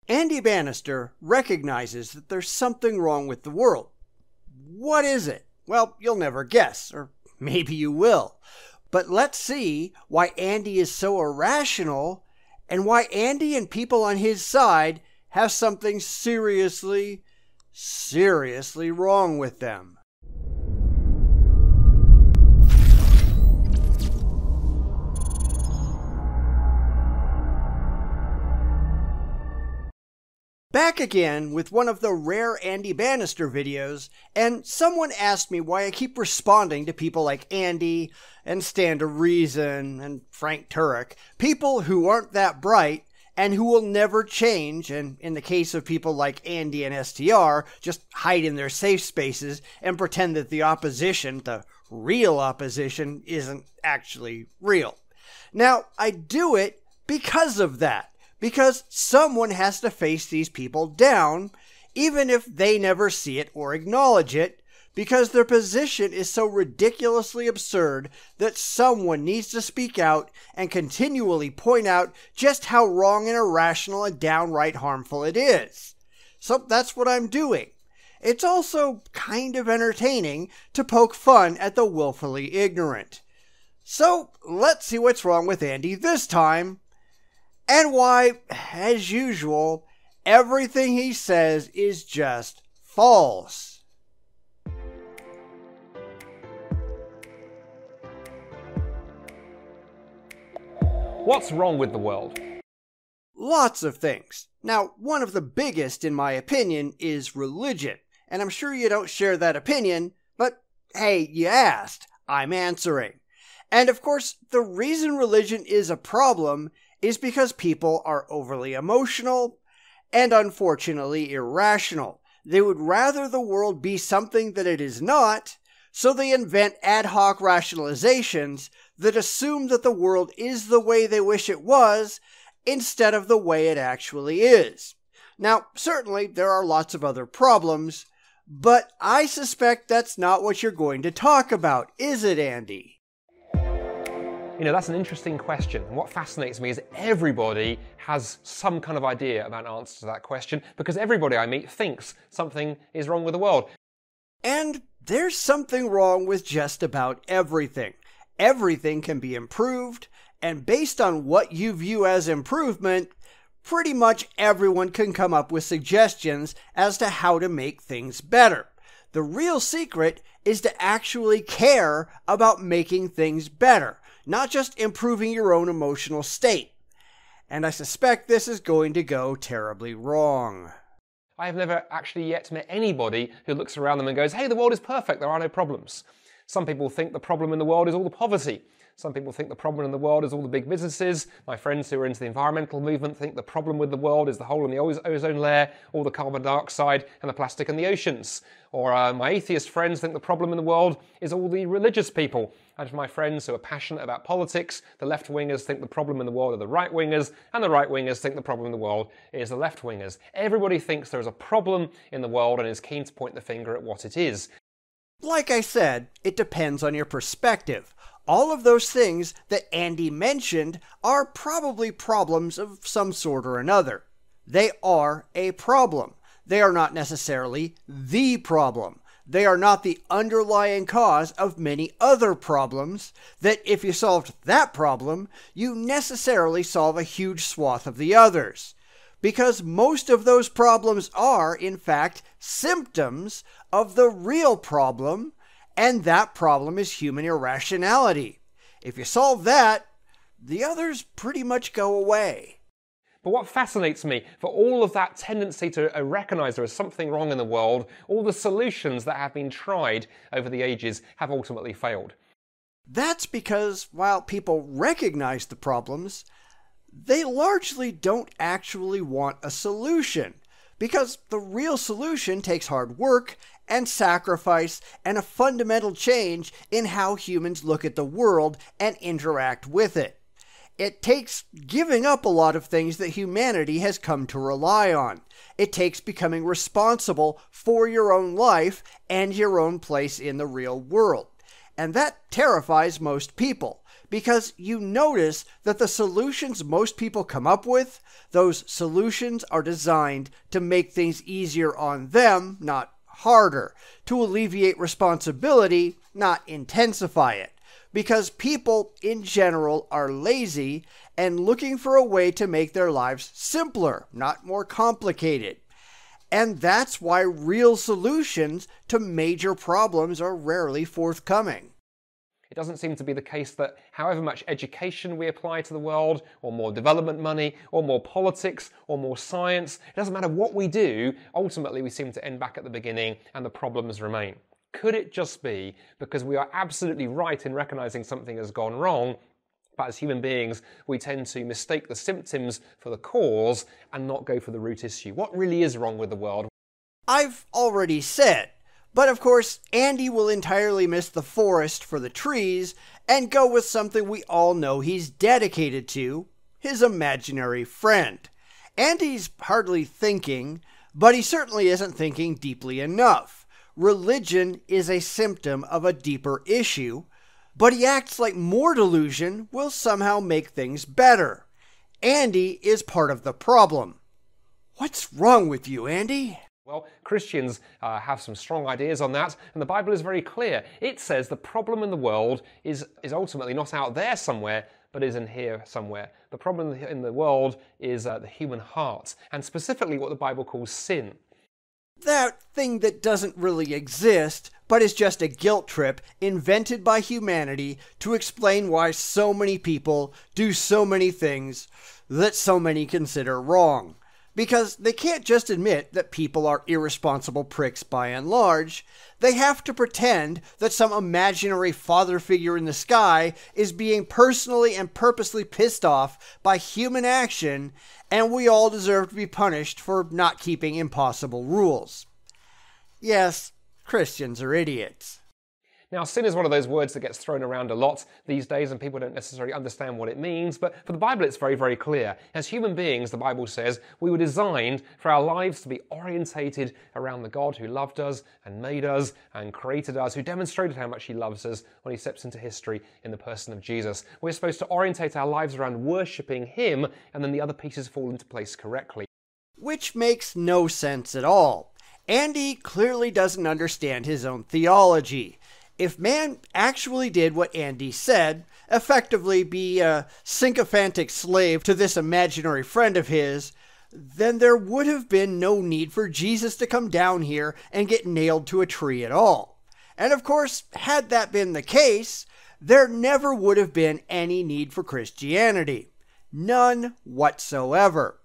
Andy Bannister recognizes that there's something wrong with the world. What is it? Well, you'll never guess, or maybe you will. But let's see why Andy is so irrational and why Andy and people on his side have something seriously wrong with them. Back again with one of the rare Andy Bannister videos, and someone asked me why I keep responding to people like Andy and Stand to Reason and Frank Turek, people who aren't that bright and who will never change, and in the case of people like Andy and STR, just hide in their safe spaces and pretend that the opposition, the real opposition, isn't actually real. Now, I do it because of that. Because someone has to face these people down, even if they never see it or acknowledge it, because their position is so ridiculously absurd that someone needs to speak out and continually point out just how wrong and irrational and downright harmful it is. So that's what I'm doing. It's also kind of entertaining to poke fun at the willfully ignorant. So let's see what's wrong with Andy this time. And why, as usual, everything he says is just false. What's wrong with the world? Lots of things. Now, one of the biggest, in my opinion, is religion. And I'm sure you don't share that opinion, but hey, you asked. I'm answering. And of course, the reason religion is a problem is because people are overly emotional and unfortunately irrational. They would rather the world be something that it is not, so they invent ad hoc rationalizations that assume that the world is the way they wish it was instead of the way it actually is. Now, certainly there are lots of other problems, but I suspect that's not what you're going to talk about, is it, Andy? You know, that's an interesting question. And what fascinates me is everybody has some kind of idea about an answer to that question, because everybody I meet thinks something is wrong with the world. And there's something wrong with just about everything. Everything can be improved, and based on what you view as improvement, pretty much everyone can come up with suggestions as to how to make things better. The real secret is to actually care about making things better, not just improving your own emotional state. And I suspect this is going to go terribly wrong. I have never actually yet met anybody who looks around them and goes, hey, the world is perfect, there are no problems. Some people think the problem in the world is all the poverty. Some people think the problem in the world is all the big businesses. My friends who are into the environmental movement think the problem with the world is the hole in the ozone layer, all the carbon dioxide and the plastic in the oceans. Or my atheist friends think the problem in the world is all the religious people. And for my friends who are passionate about politics, the left-wingers think the problem in the world are the right-wingers, and the right-wingers think the problem in the world is the left-wingers. Everybody thinks there is a problem in the world and is keen to point the finger at what it is. Like I said, it depends on your perspective. All of those things that Andy mentioned are probably problems of some sort or another. They are a problem. They are not necessarily the problem. They are not the underlying cause of many other problems that if you solved that problem, you necessarily solve a huge swath of the others. Because most of those problems are, in fact, symptoms of the real problem, and that problem is human irrationality. If you solve that, the others pretty much go away. But what fascinates me, for all of that tendency to recognize there is something wrong in the world, all the solutions that have been tried over the ages have ultimately failed. That's because while people recognize the problems, they largely don't actually want a solution. Because the real solution takes hard work and sacrifice and a fundamental change in how humans look at the world and interact with it. It takes giving up a lot of things that humanity has come to rely on. It takes becoming responsible for your own life and your own place in the real world. And that terrifies most people, because you notice that the solutions most people come up with, those solutions are designed to make things easier on them, not harder, to alleviate responsibility, not intensify it. Because people in general are lazy and looking for a way to make their lives simpler, not more complicated. And that's why real solutions to major problems are rarely forthcoming. It doesn't seem to be the case that however much education we apply to the world, or more development money, or more politics, or more science, it doesn't matter what we do, ultimately we seem to end back at the beginning and the problems remain. Could it just be because we are absolutely right in recognizing something has gone wrong, but as human beings we tend to mistake the symptoms for the cause and not go for the root issue? What really is wrong with the world? I've already said, but of course Andy will entirely miss the forest for the trees and go with something we all know he's dedicated to, his imaginary friend. Andy's hardly thinking, but he certainly isn't thinking deeply enough. Religion is a symptom of a deeper issue, but he acts like more delusion will somehow make things better. Andy is part of the problem. What's wrong with you, Andy? Well, Christians have some strong ideas on that, and the Bible is very clear. It says the problem in the world is ultimately not out there somewhere, but is in here somewhere. The problem in the world is the human heart, and specifically what the Bible calls sin. That thing that doesn't really exist, but is just a guilt trip invented by humanity to explain why so many people do so many things that so many consider wrong. Because they can't just admit that people are irresponsible pricks by and large. They have to pretend that some imaginary father figure in the sky is being personally and purposely pissed off by human action, and we all deserve to be punished for not keeping impossible rules. Yes, Christians are idiots. Now, sin is one of those words that gets thrown around a lot these days and people don't necessarily understand what it means, but for the Bible it's very, very clear. As human beings, the Bible says, we were designed for our lives to be orientated around the God who loved us and made us and created us, who demonstrated how much he loves us when he steps into history in the person of Jesus. We're supposed to orientate our lives around worshipping him, and then the other pieces fall into place correctly. Which makes no sense at all. Andy clearly doesn't understand his own theology. If man actually did what Andy said, effectively be a sycophantic slave to this imaginary friend of his, then there would have been no need for Jesus to come down here and get nailed to a tree at all. And of course, had that been the case, there never would have been any need for Christianity. None whatsoever.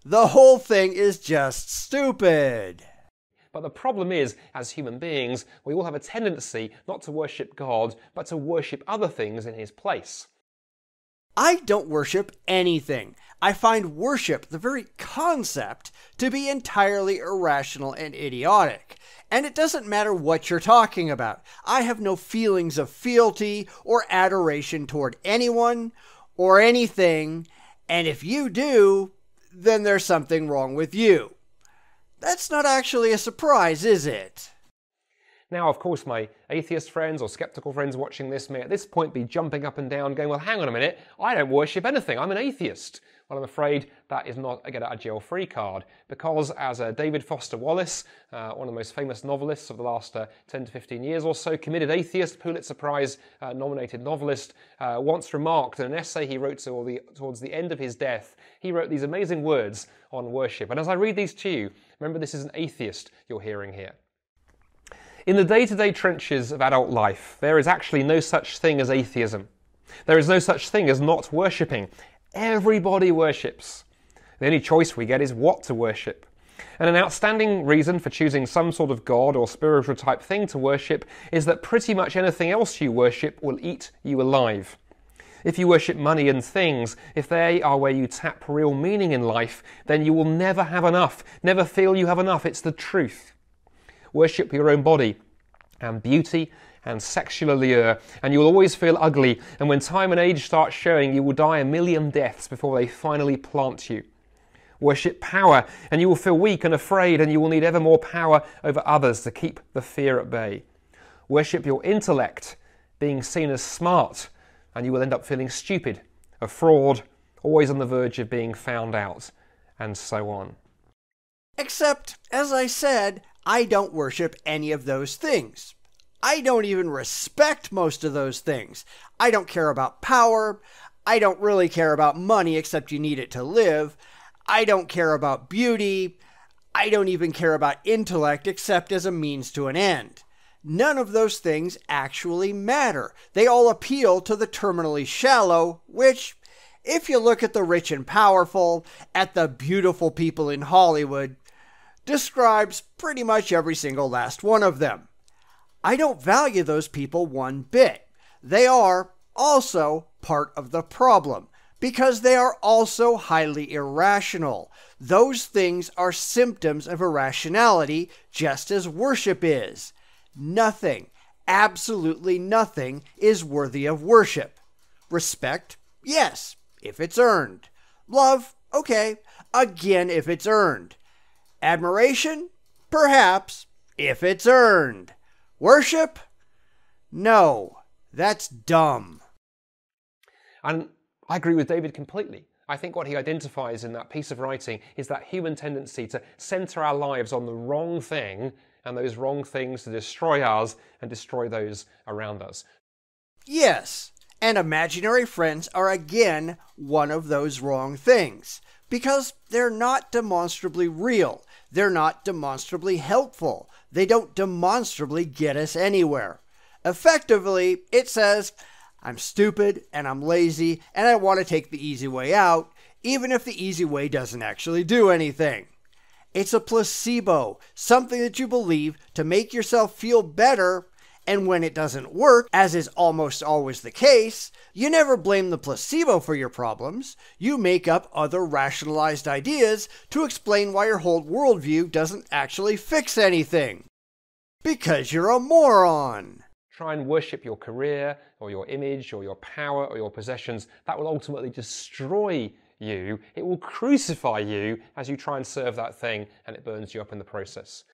The whole thing is just stupid. But the problem is, as human beings, we all have a tendency not to worship God, but to worship other things in his place. I don't worship anything. I find worship, the very concept, to be entirely irrational and idiotic. And it doesn't matter what you're talking about. I have no feelings of fealty or adoration toward anyone or anything, and if you do, then there's something wrong with you. That's not actually a surprise, is it? Now, of course, my atheist friends or skeptical friends watching this may at this point be jumping up and down going, well, hang on a minute, I don't worship anything, I'm an atheist. Well, I'm afraid that is not a get-out-of-jail-free card, because as David Foster Wallace, one of the most famous novelists of the last 10 to 15 years or so, committed atheist, Pulitzer Prize nominated novelist, once remarked in an essay he wrote towards the end of his death, he wrote these amazing words on worship. And as I read these to you, remember this is an atheist you're hearing here. In the day-to-day trenches of adult life, there is actually no such thing as atheism. There is no such thing as not worshipping. Everybody worships. The only choice we get is what to worship. And an outstanding reason for choosing some sort of god or spiritual type thing to worship is that pretty much anything else you worship will eat you alive. If you worship money and things, if they are where you tap real meaning in life, then you will never have enough, never feel you have enough. It's the truth. Worship your own body and beauty and sexual allure, and you will always feel ugly, and when time and age start showing, you will die a million deaths before they finally plant you. Worship power, and you will feel weak and afraid, and you will need ever more power over others to keep the fear at bay. Worship your intellect, being seen as smart, and you will end up feeling stupid, a fraud, always on the verge of being found out, and so on. Except, as I said, I don't worship any of those things. I don't even respect most of those things. I don't care about power. I don't really care about money except you need it to live. I don't care about beauty. I don't even care about intellect except as a means to an end. None of those things actually matter. They all appeal to the terminally shallow, which, if you look at the rich and powerful, at the beautiful people in Hollywood, describes pretty much every single last one of them. I don't value those people one bit. They are also part of the problem, because they are also highly irrational. Those things are symptoms of irrationality, just as worship is. Nothing, absolutely nothing, is worthy of worship. Respect, yes, if it's earned. Love, okay, again if it's earned. Admiration, perhaps, if it's earned. Worship? No, that's dumb. And I agree with David completely. I think what he identifies in that piece of writing is that human tendency to center our lives on the wrong thing, and those wrong things to destroy us and destroy those around us. Yes, and imaginary friends are again one of those wrong things, because they're not demonstrably real. They're not demonstrably helpful. They don't demonstrably get us anywhere. Effectively, it says, I'm stupid and I'm lazy and I want to take the easy way out, even if the easy way doesn't actually do anything. It's a placebo, something that you believe to make yourself feel better, and when it doesn't work, as is almost always the case, you never blame the placebo for your problems. You make up other rationalized ideas to explain why your whole worldview doesn't actually fix anything. Because you're a moron. Try and worship your career or your image or your power or your possessions. That will ultimately destroy you. It will crucify you as you try and serve that thing, and it burns you up in the process.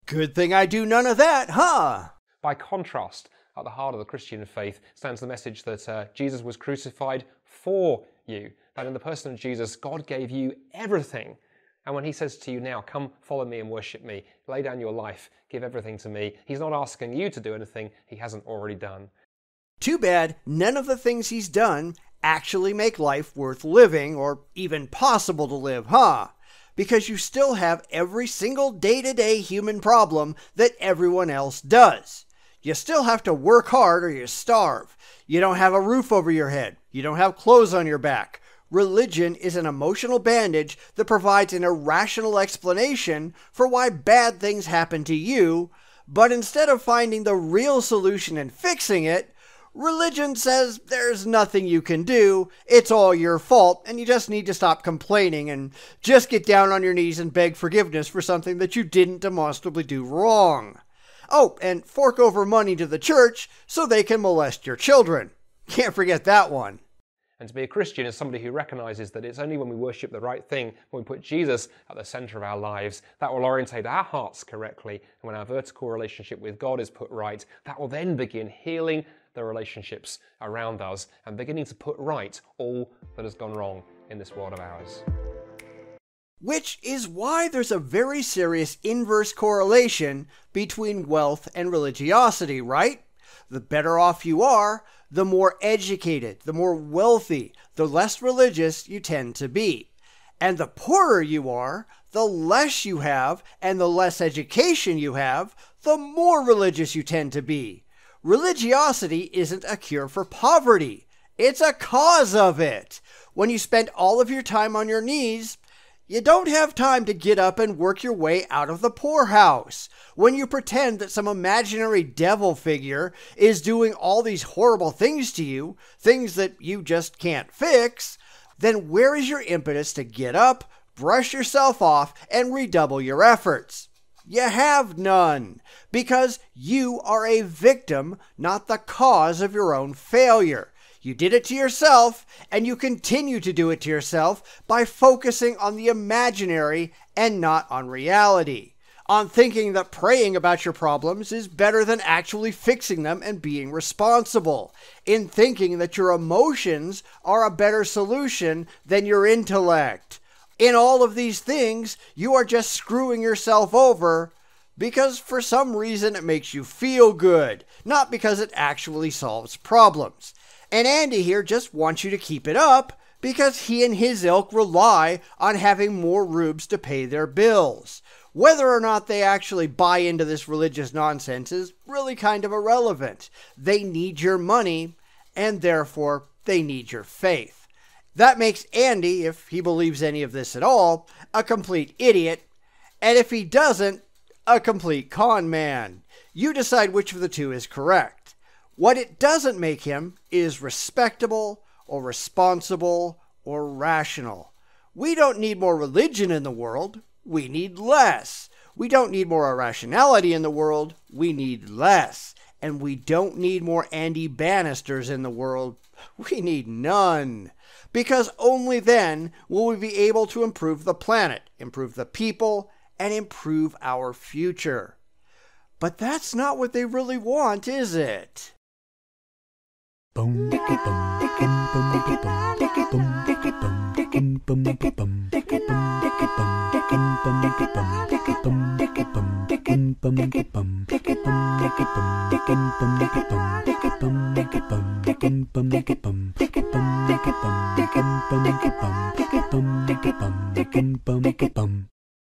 Good thing I do none of that, huh? By contrast, at the heart of the Christian faith stands the message that Jesus was crucified for you. That in the person of Jesus, God gave you everything. And when he says to you now, come follow me and worship me, lay down your life, give everything to me, he's not asking you to do anything he hasn't already done. Too bad none of the things he's done actually make life worth living or even possible to live, huh? Because you still have every single day-to-day human problem that everyone else does. You still have to work hard or you starve. You don't have a roof over your head. You don't have clothes on your back. Religion is an emotional bandage that provides an irrational explanation for why bad things happen to you, but instead of finding the real solution and fixing it, religion says there's nothing you can do, it's all your fault, and you just need to stop complaining and just get down on your knees and beg forgiveness for something that you didn't demonstrably do wrong. Oh, and fork over money to the church so they can molest your children. Can't forget that one. And to be a Christian is somebody who recognizes that it's only when we worship the right thing, when we put Jesus at the center of our lives, that will orientate our hearts correctly. And when our vertical relationship with God is put right, that will then begin healing the relationships around us and beginning to put right all that has gone wrong in this world of ours. Which is why there's a very serious inverse correlation between wealth and religiosity, right? The better off you are, the more educated, the more wealthy, the less religious you tend to be. And the poorer you are, the less you have, and the less education you have, the more religious you tend to be. Religiosity isn't a cure for poverty. It's a cause of it. When you spend all of your time on your knees, you don't have time to get up and work your way out of the poorhouse. When you pretend that some imaginary devil figure is doing all these horrible things to you, things that you just can't fix, then where is your impetus to get up, brush yourself off, and redouble your efforts? You have none, because you are a victim, not the cause of your own failure. You did it to yourself, and you continue to do it to yourself by focusing on the imaginary and not on reality. on thinking that praying about your problems is better than actually fixing them and being responsible, in thinking that your emotions are a better solution than your intellect. In all of these things, you are just screwing yourself over because for some reason it makes you feel good, not because it actually solves problems. And Andy here just wants you to keep it up because he and his ilk rely on having more rubes to pay their bills. Whether or not they actually buy into this religious nonsense is really kind of irrelevant. They need your money, and therefore they need your faith. That makes Andy, if he believes any of this at all, a complete idiot, and if he doesn't, a complete con man. You decide which of the two is correct. What it doesn't make him is respectable or responsible or rational. We don't need more religion in the world. We need less. We don't need more irrationality in the world. We need less. And we don't need more Andy Bannisters in the world. We need none. Because only then will we be able to improve the planet, improve the people, and improve our future. But that's not what they really want, is it?